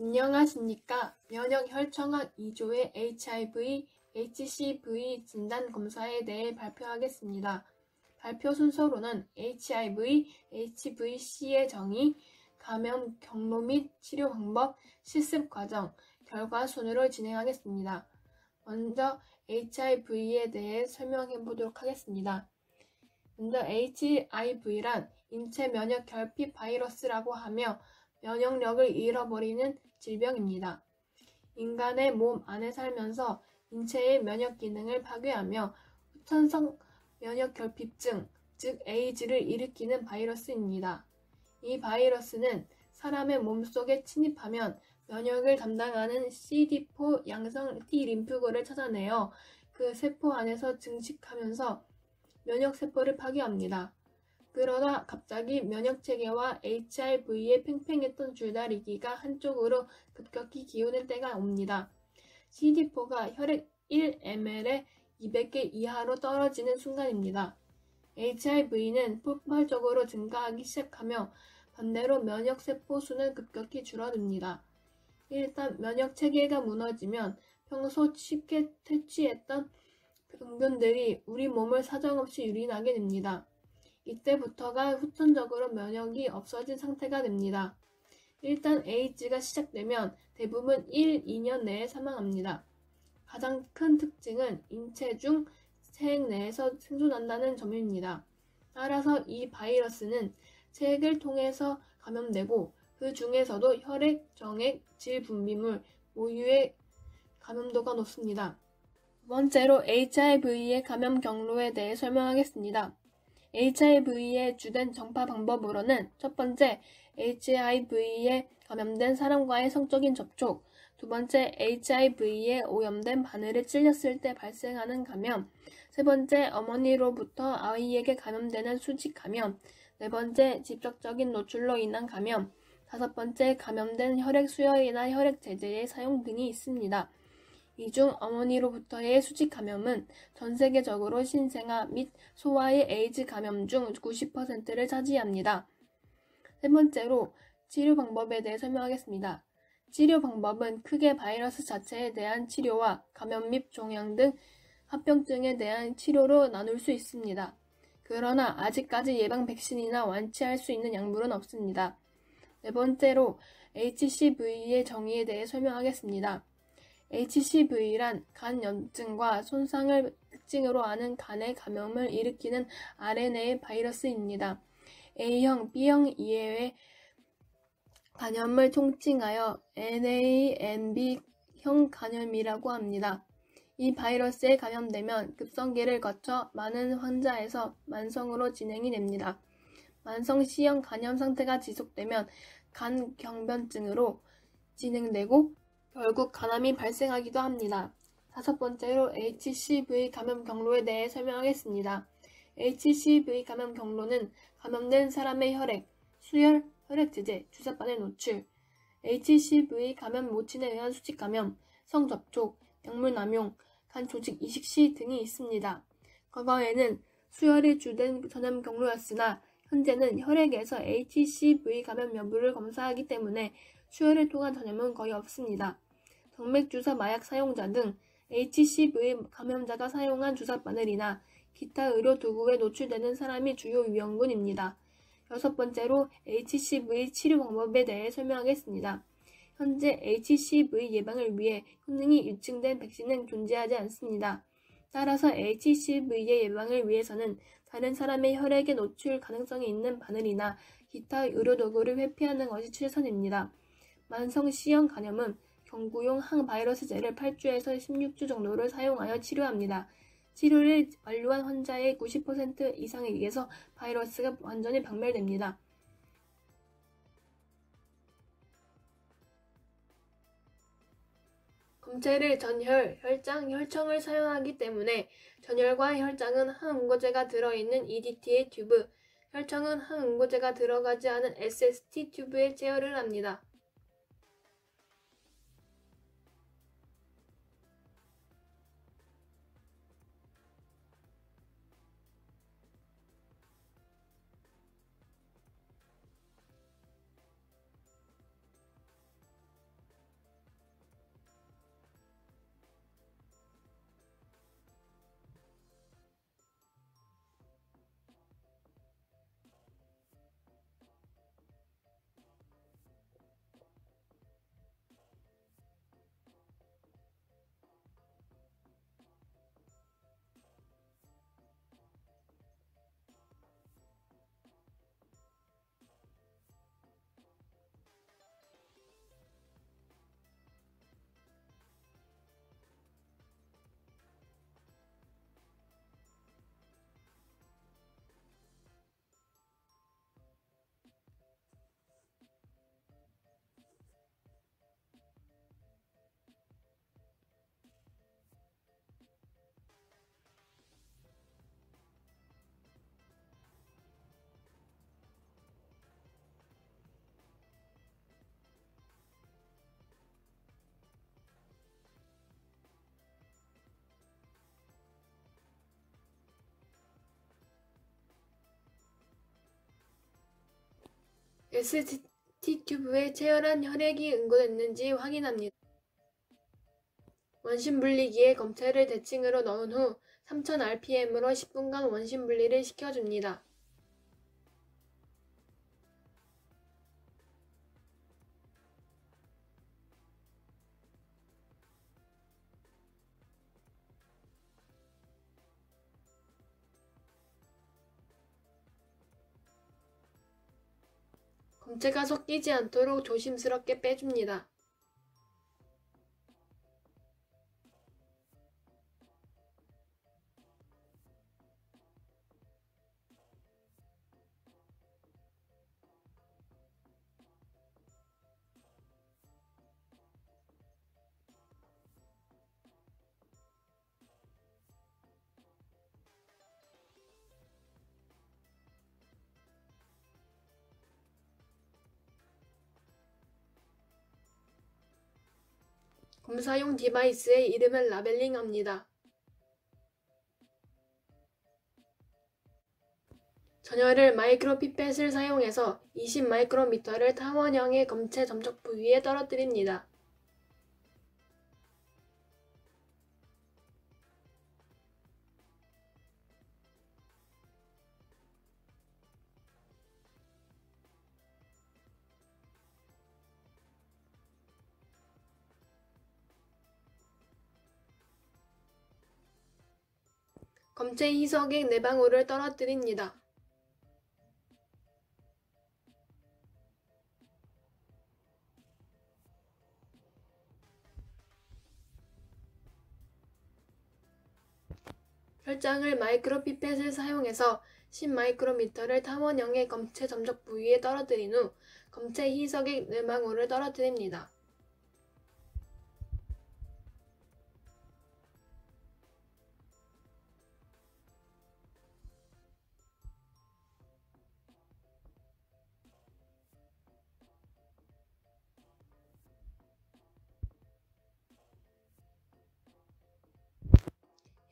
안녕하십니까. 면역혈청학 2조의 HIV, HCV 진단 검사에 대해 발표하겠습니다. 발표 순서로는 HIV, HVC의 정의, 감염 경로 및 치료 방법, 실습 과정, 결과 순으로 진행하겠습니다. 먼저 HIV에 대해 설명해 보도록 하겠습니다. 먼저 HIV란 인체 면역 결핍 바이러스라고 하며 면역력을 잃어버리는 질병입니다. 인간의 몸 안에 살면서 인체의 면역 기능을 파괴하며 후천성 면역 결핍증, 즉 에이즈를 일으키는 바이러스입니다. 이 바이러스는 사람의 몸속에 침입하면 면역을 담당하는 CD4 양성 T림프구를 찾아내어 그 세포 안에서 증식하면서 면역세포를 파괴합니다. 그러다 갑자기 면역체계와 HIV에 팽팽했던 줄다리기가 한쪽으로 급격히 기우는 때가 옵니다. CD4가 혈액 1ml에 200개 이하로 떨어지는 순간입니다. HIV는 폭발적으로 증가하기 시작하며 반대로 면역세포 수는 급격히 줄어듭니다. 일단 면역체계가 무너지면 평소 쉽게 퇴치했던 병균들이 우리 몸을 사정없이 유린하게 됩니다. 이때부터가 후천적으로 면역이 없어진 상태가 됩니다. 일단 에이즈가 시작되면 대부분 1, 2년 내에 사망합니다. 가장 큰 특징은 인체 중 체액 내에서 생존한다는 점입니다. 따라서 이 바이러스는 체액을 통해서 감염되고 그 중에서도 혈액, 정액, 질 분비물, 모유의 감염도가 높습니다. 두 번째로 HIV의 감염 경로에 대해 설명하겠습니다. HIV의 주된 전파 방법으로는 첫 번째, HIV에 감염된 사람과의 성적인 접촉, 두 번째, HIV에 오염된 바늘에 찔렸을 때 발생하는 감염, 세 번째, 어머니로부터 아이에게 감염되는 수직 감염, 네 번째, 직접적인 노출로 인한 감염, 다섯 번째, 감염된 혈액 수혈이나 혈액 제제의 사용 등이 있습니다. 이 중 어머니로부터의 수직 감염은 전 세계적으로 신생아 및 소아의 에이즈 감염 중 90%를 차지합니다. 세 번째로 치료 방법에 대해 설명하겠습니다. 치료 방법은 크게 바이러스 자체에 대한 치료와 감염 및 종양 등 합병증에 대한 치료로 나눌 수 있습니다. 그러나 아직까지 예방 백신이나 완치할 수 있는 약물은 없습니다. 네 번째로 HCV의 정의에 대해 설명하겠습니다. HCV란 간염증과 손상을 특징으로 하는 간의 감염을 일으키는 RNA 바이러스입니다. A형, B형 이외의 간염을 통칭하여 NAMB형 간염이라고 합니다. 이 바이러스에 감염되면 급성기를 거쳐 많은 환자에서 만성으로 진행이 됩니다. 만성 C형 간염 상태가 지속되면 간경변증으로 진행되고 결국 간암이 발생하기도 합니다. 다섯 번째로 HCV 감염 경로에 대해 설명하겠습니다. HCV 감염 경로는 감염된 사람의 혈액, 수혈, 혈액 제제, 주사바늘 노출, HCV 감염 모친에 의한 수직 감염, 성접촉, 약물 남용, 간 조직 이식 시 등이 있습니다. 과거에는 수혈이 주된 전염 경로였으나 현재는 혈액에서 HCV 감염 여부를 검사하기 때문에 수혈을 통한 전염은 거의 없습니다. 정맥주사 마약 사용자 등 HCV 감염자가 사용한 주사바늘이나 기타 의료 도구에 노출되는 사람이 주요 위험군입니다. 여섯 번째로 HCV 치료 방법에 대해 설명하겠습니다. 현재 HCV 예방을 위해 효능이 입증된 백신은 존재하지 않습니다. 따라서 HCV의 예방을 위해서는 다른 사람의 혈액에 노출 가능성이 있는 바늘이나 기타 의료도구를 회피하는 것이 최선입니다. 만성 C형 간염은 경구용 항바이러스제를 8주에서 16주 정도를 사용하여 치료합니다. 치료를 완료한 환자의 90% 이상에게서 바이러스가 완전히 박멸됩니다. 검체를 전혈, 혈장, 혈청을 사용하기 때문에 전혈과 혈장은 항응고제가 들어있는 EDTA 튜브, 혈청은 항응고제가 들어가지 않은 SST 튜브에 제어를 합니다. ST 튜브에 채열한 혈액이 응고됐는지 확인합니다. 원심 분리기에 검체를 대칭으로 넣은 후 3000rpm으로 10분간 원심 분리를 시켜줍니다. 검체가 섞이지 않도록 조심스럽게 빼줍니다. 검사용 디바이스에 이름을 라벨링합니다. 전열을 마이크로피펫을 사용해서 20마이크로미터를 탐원형의 검체 점적 부위에 떨어뜨립니다. 검체 희석액 4방울을 떨어뜨립니다. 혈장을 마이크로피펫을 사용해서 10마이크로미터를 탐원형의 검체 점적 부위에 떨어뜨린 후 검체 희석액 4방울을 떨어뜨립니다.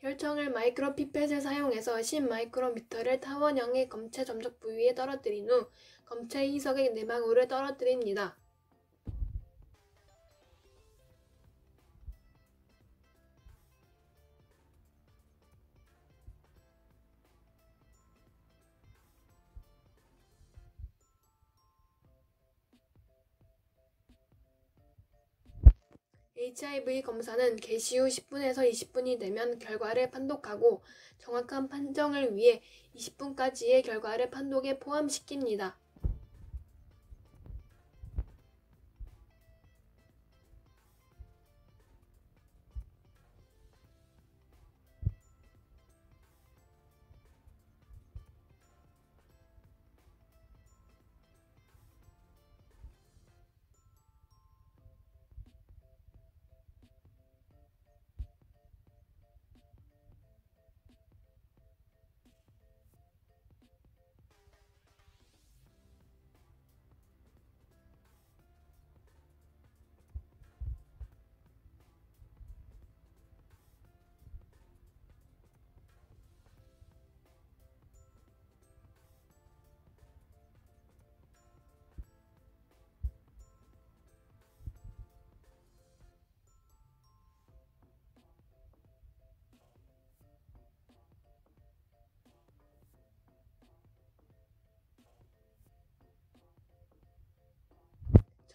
혈청을 마이크로피펫을 사용해서 10마이크로미터를 탐원형의 검체 점적 부위에 떨어뜨린 후 검체 희석액 4방울을 떨어뜨립니다. HIV 검사는 개시 후 10분에서 20분이 되면 결과를 판독하고 정확한 판정을 위해 20분까지의 결과를 판독에 포함시킵니다.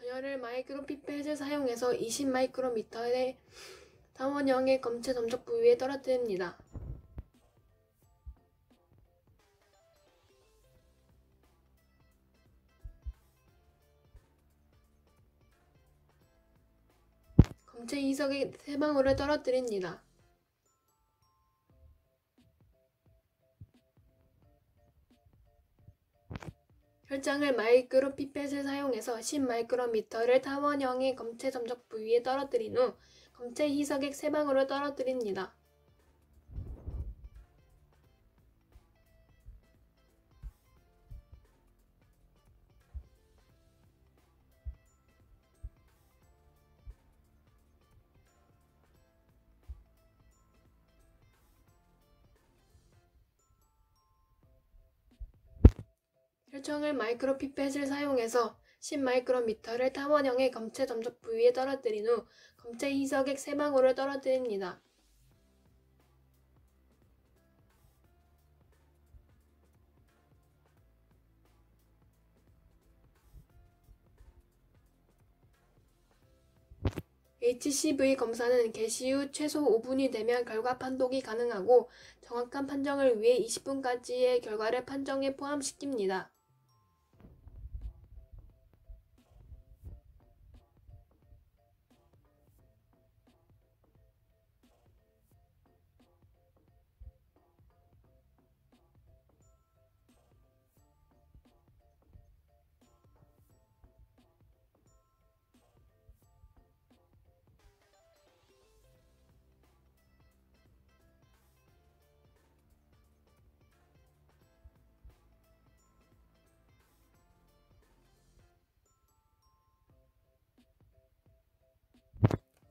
전열을 마이크로피펫을 사용해서 20마이크로미터의 탐원형의 검체 점적 부위에 떨어뜨립니다. 검체 희석액 3방울을 떨어뜨립니다. 혈장을 마이크로피펫을 사용해서 10마이크로미터를 탐원형의 검체 점적 부위에 떨어뜨린 후 검체 희석액 3방울을 떨어뜨립니다. 혈청을 마이크로피펫을 사용해서 10마이크로미터를 탐원형의 검체 점적 부위에 떨어뜨린 후 검체 희석액 3방울을 떨어뜨립니다. HCV 검사는 개시 후 최소 5분이 되면 결과 판독이 가능하고 정확한 판정을 위해 20분까지의 결과를 판정에 포함시킵니다.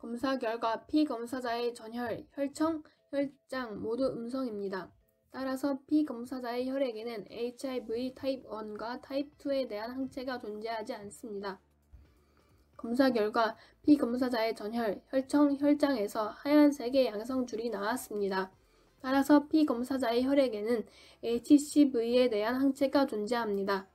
검사 결과 피검사자의 전혈, 혈청, 혈장 모두 음성입니다. 따라서 피검사자의 혈액에는 HIV 타입 1과 타입 2에 대한 항체가 존재하지 않습니다. 검사 결과 피검사자의 전혈, 혈청, 혈장에서 하얀색의 양성줄이 나왔습니다. 따라서 피검사자의 혈액에는 HCV에 대한 항체가 존재합니다.